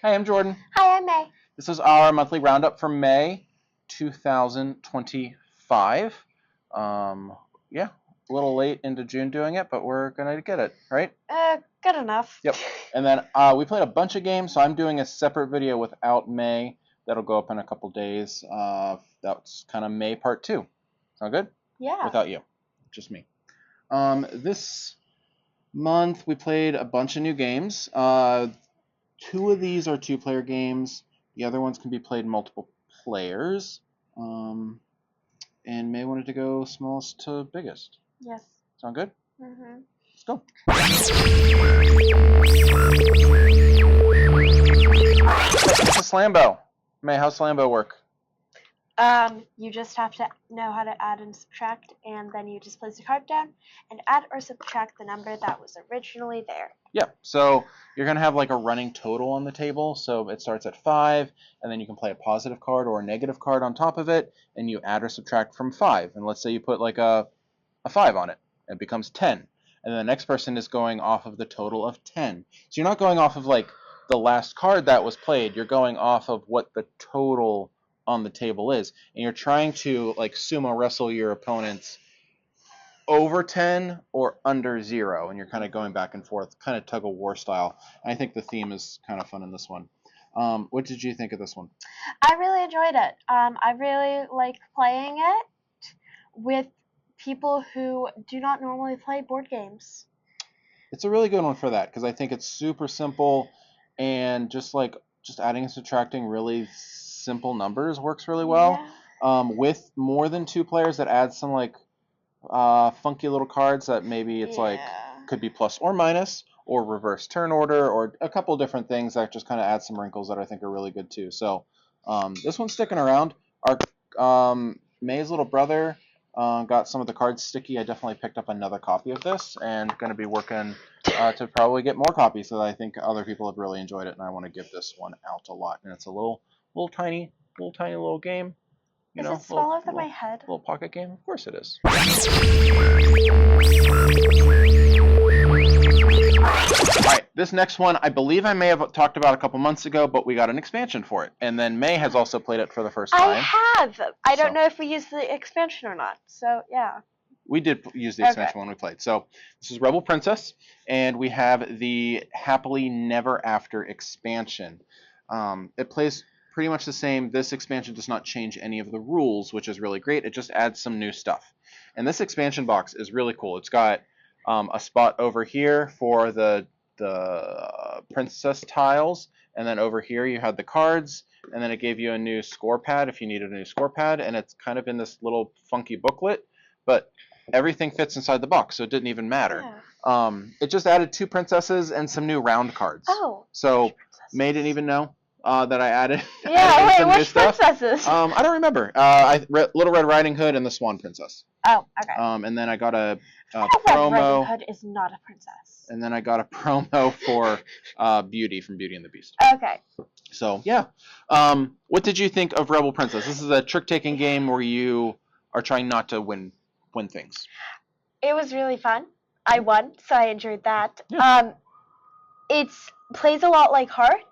Hey, I'm Jordan. Hi, I'm May. This is our monthly roundup for May 2025. Yeah, a little late into June doing it, but we're going to get it, right? Good enough. Yep. And then we played a bunch of games, so I'm doing a separate video without May. That'll go up in a couple days. That's kind of May part 2. Sound good? Yeah. Without you. Just me. This month we played a bunch of new games. 2 of these are 2-player games. The other ones can be played multiple players. And May wanted to go smallest to biggest. Yes. Sound good? Mm-hmm. Let's go. It's a Slambo. May, how's Slambo work? You just have to know how to add and subtract, and then you just place the card down and add or subtract the number that was originally there. Yeah, so you're going to have like a running total on the table. So it starts at 5, and then you can play a positive card or a negative card on top of it, and you add or subtract from 5. And let's say you put like a 5 on it, and it becomes 10. And then the next person is going off of the total of 10. So you're not going off of like the last card that was played. You're going off of what the total on the table is. And you're trying to like sumo wrestle your opponents over 10 or under 0, and you're kind of going back and forth, kind of tug of war style. I think the theme is kind of fun in this one. What did you think of this one? I really enjoyed it. I really like playing it with people who do not normally play board games. It's a really good one for that, because I think it's super simple, and just adding and subtracting really simple numbers works really well. Yeah. With more than 2 players, that adds some like funky little cards that maybe it's like could be plus or minus or reverse turn order or a couple different things that just kind of add some wrinkles that I think are really good too. So this one's sticking around. Our May's little brother got some of the cards sticky. I definitely picked up another copy of this and going to be working to probably get more copies, so that I think other people have really enjoyed it, and I want to give this one out a lot. And it's a little tiny little game. You know, is it smaller than my head? Little pocket game? Of course it is. Alright, this next one, I believe I may have talked about a couple months ago, but we got an expansion for it. And then May has also played it for the first time. I have! I don't know if we used the expansion or not, so yeah. We did use the expansion when we played. So this is Rebel Princess, and we have the Happily Never After expansion. It plays pretty much the same. This expansion does not change any of the rules, which is really great. It just adds some new stuff. And this expansion box is really cool. It's got a spot over here for the princess tiles, and then over here you had the cards, and then it gave you a new score pad if you needed a new score pad, and it's kind of in this little funky booklet, but everything fits inside the box, so it didn't even matter. Yeah. It just added 2 princesses and some new round cards. Oh. So May didn't even know that I added. Yeah, wait, which princesses? I don't remember. Little Red Riding Hood and the Swan Princess. Oh, okay. And then I got a promo. Red Riding Hood is not a princess. And then I got a promo for Beauty from Beauty and the Beast. Okay. So yeah. What did you think of Rebel Princess? This is a trick-taking game where you are trying not to win things. It was really fun. I won, so I enjoyed that. Yeah. It plays a lot like Hearts.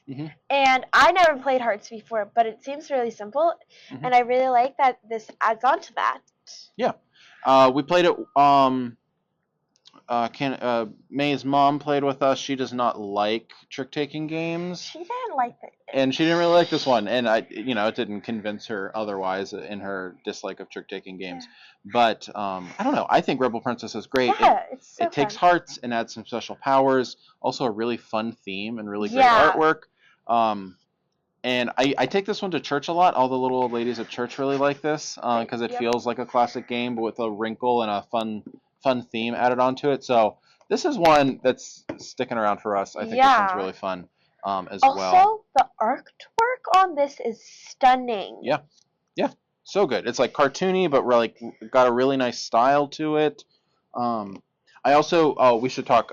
Mm-hmm. And I never played Hearts before, but it seems really simple, mm-hmm. and I really like that this adds on to that. Yeah. We played it. May's mom played with us. She does not like trick-taking games. She didn't like it. And she didn't really like this one, and it didn't convince her otherwise in her dislike of trick-taking games. Yeah. But I don't know. I think Rebel Princess is great. Yeah, it's so it takes fun. hearts and adds some special powers. Also a really fun theme and really great artwork. And I take this one to church a lot. All the little old ladies at church really like this because it feels like a classic game, but with a wrinkle and a fun theme added onto it. So this is one that's sticking around for us. I think this one's really fun as well. Also, the artwork on this is stunning. Yeah, so good. It's like cartoony, but got a really nice style to it. I also we should talk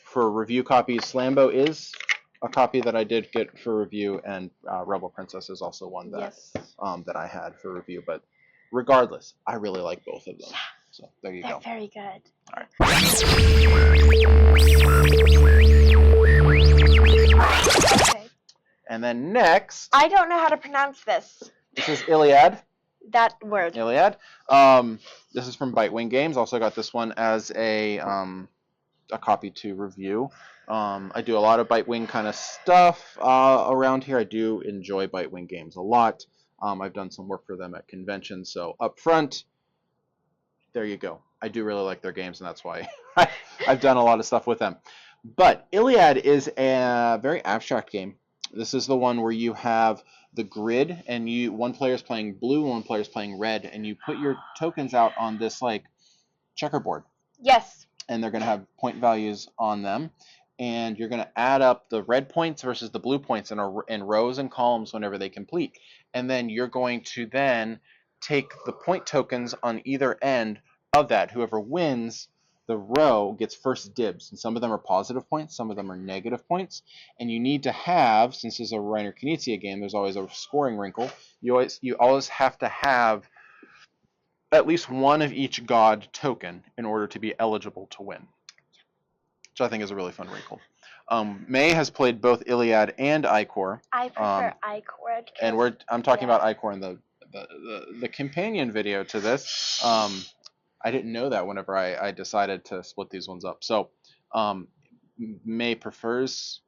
for review copies. Slambo is a copy that I did get for review, and Rebel Princess is also one that that I had for review. But regardless, I really like both of them. Yeah. So there you They're go. very good. All right. Okay. And then next, I don't know how to pronounce this. this is Iliad. That word. Iliad. This is from Bitewing Games. Also got this one as a copy to review. I do a lot of Bitewing kind of stuff around here. I do enjoy Bitewing Games a lot. I've done some work for them at conventions, so up front, there you go. I do really like their games, and that's why I've done a lot of stuff with them. But Iliad is a very abstract game. This is the one where you have the grid, and one player is playing blue, one player is playing red, and you put your tokens out on this like checkerboard. Yes. And they're going to have point values on them, and you're going to add up the red points versus the blue points in rows and columns whenever they complete. And then you're going to then take the point tokens on either end of that. Whoever wins the row gets first dibs, and some of them are positive points, some of them are negative points, and you need to have, since this is a Reiner Knizia game, there's always a scoring wrinkle. You always have to have at least one of each god token in order to be eligible to win, which I think is a really fun wrinkle. May has played both Iliad and Icor. I prefer Icor. And I'm talking about Icor in the companion video to this. I didn't know that whenever I decided to split these ones up. So May prefers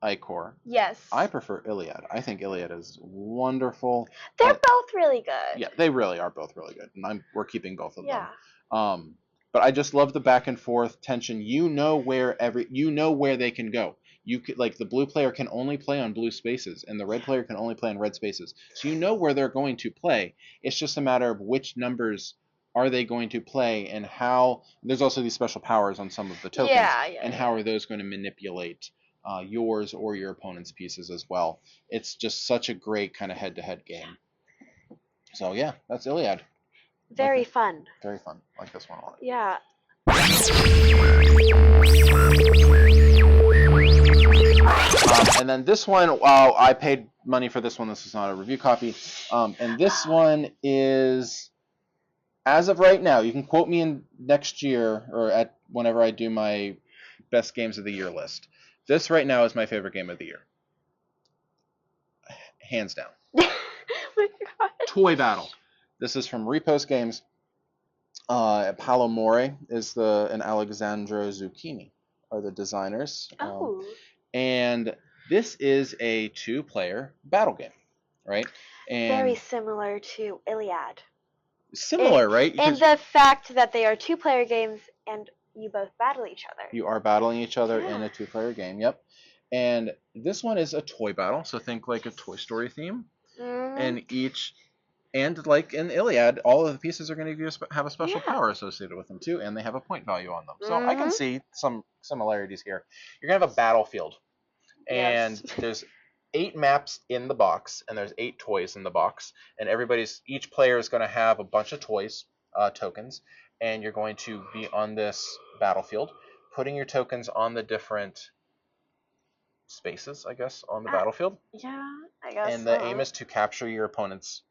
Icor. Yes. I prefer Iliad. I think Iliad is wonderful. They're both really good. Yeah, they really are both really good, and we're keeping both of them. Yeah. But I just love the back and forth tension. You know where they can go. Like the blue player can only play on blue spaces, and the red player can only play on red spaces. So you know where they're going to play. It's just a matter of which numbers are they going to play, and how. There's also these special powers on some of the tokens, and how are those going to manipulate yours or your opponent's pieces as well. It's just such a great kind of head-to-head game. So yeah, that's Iliad. Very fun. Very fun. I like this one a lot. Yeah. And then this one, I paid money for this one. This is not a review copy. And this one is, as of right now, you can quote me in next year or whenever I do my best games of the year list. This right now is my favorite game of the year. Hands down. Oh my God. Toy Battle. This is from Repost Games. Paolo More and Alexandro Zucchini are the designers. Oh. And this is a 2-player battle game, right? And very similar to Iliad. Similar, right? And the fact that they are 2-player games and you both battle each other. You are battling each other in a 2-player game, yep. And this one is a toy battle, so think like a Toy Story theme. And like in Iliad, all of the pieces are going to have a special power associated with them too, and they have a point value on them. So I can see some similarities here. You're going to have a battlefield, and there's 8 maps in the box, and there's 8 toys in the box, and each player is going to have a bunch of toys, tokens, and you're going to be on this battlefield, putting your tokens on the different spaces, I guess, on the battlefield. Yeah, I guess. And the aim is to capture your opponent's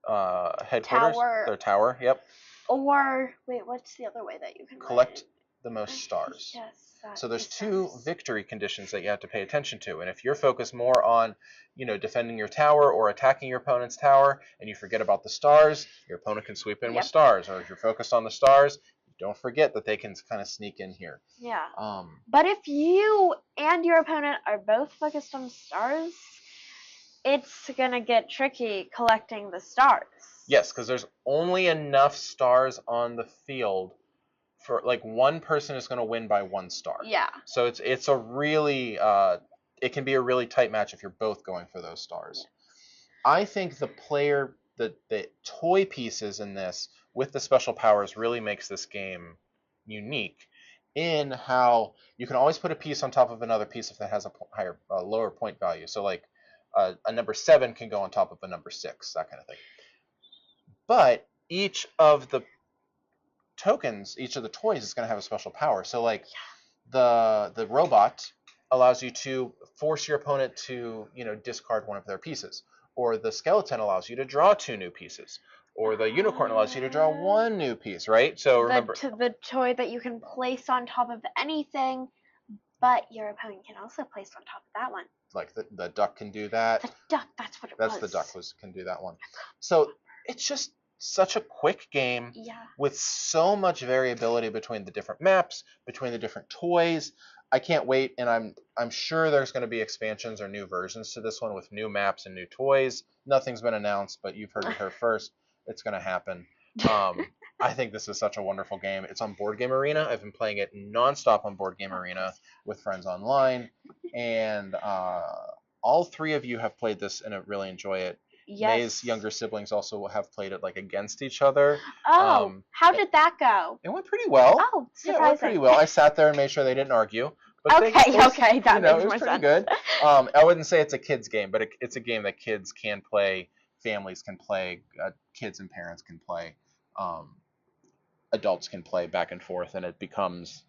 headquarters, their tower. Yep. Or wait, what's the other way that you can collect the most stars? Yes. So there's 2 victory conditions that you have to pay attention to, and if you're focused more on, defending your tower or attacking your opponent's tower, and you forget about the stars, your opponent can sweep in with stars. Or if you're focused on the stars, don't forget that they can kind of sneak in here. Yeah. But if you and your opponent are both focused on stars, it's gonna get tricky collecting the stars. Yes, because there's only enough stars on the field for one person is going to win by 1 star. Yeah. So it's a really it can be a really tight match if you're both going for those stars. I think the toy pieces in this with the special powers really makes this game unique in how you can always put a piece on top of another piece if it has a lower point value. So like a number 7 can go on top of a number 6, that kind of thing. But each of the tokens, each of the toys is going to have a special power. So like the robot allows you to force your opponent to, discard one of their pieces. Or the skeleton allows you to draw 2 new pieces. Or the unicorn allows you to draw 1 new piece, right? So remember the toy that you can place on top of anything, but your opponent can also place on top of that one. like the duck can do that. The duck, that's what it That's was. the duck can do that one. So it's just such a quick game Yeah. with so much variability between the different maps, between the different toys. I can't wait, and I'm sure there's going to be expansions or new versions to this one with new maps and new toys. Nothing's been announced, but you've heard it here first. It's going to happen. I think this is such a wonderful game. It's on Board Game Arena. I've been playing it nonstop on Board Game Arena with friends online, and all three of you have played this and really enjoy it. Yes. May's younger siblings also have played it like against each other. Oh, how did that go? It went pretty well. Oh, surprising. Yeah, it went pretty well. I sat there and made sure they didn't argue. But okay, that makes more it was pretty sense. good. I wouldn't say it's a kid's game, but it's a game that kids can play, families can play, kids and parents can play, adults can play back and forth, and it becomes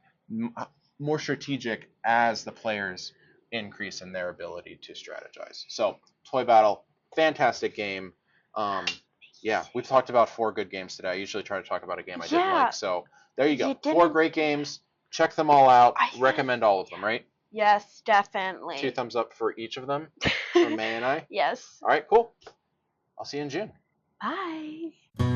more strategic as the players increase in their ability to strategize. So, Toy Battle, fantastic game. Yeah, we've talked about 4 good games today. I usually try to talk about a game I didn't like. So, there you go. 4 great games. Check them all out. Recommend all of them, right? Yes, definitely. 2 thumbs up for each of them from May and I. Yes. All right, cool. I'll see you in June. Bye.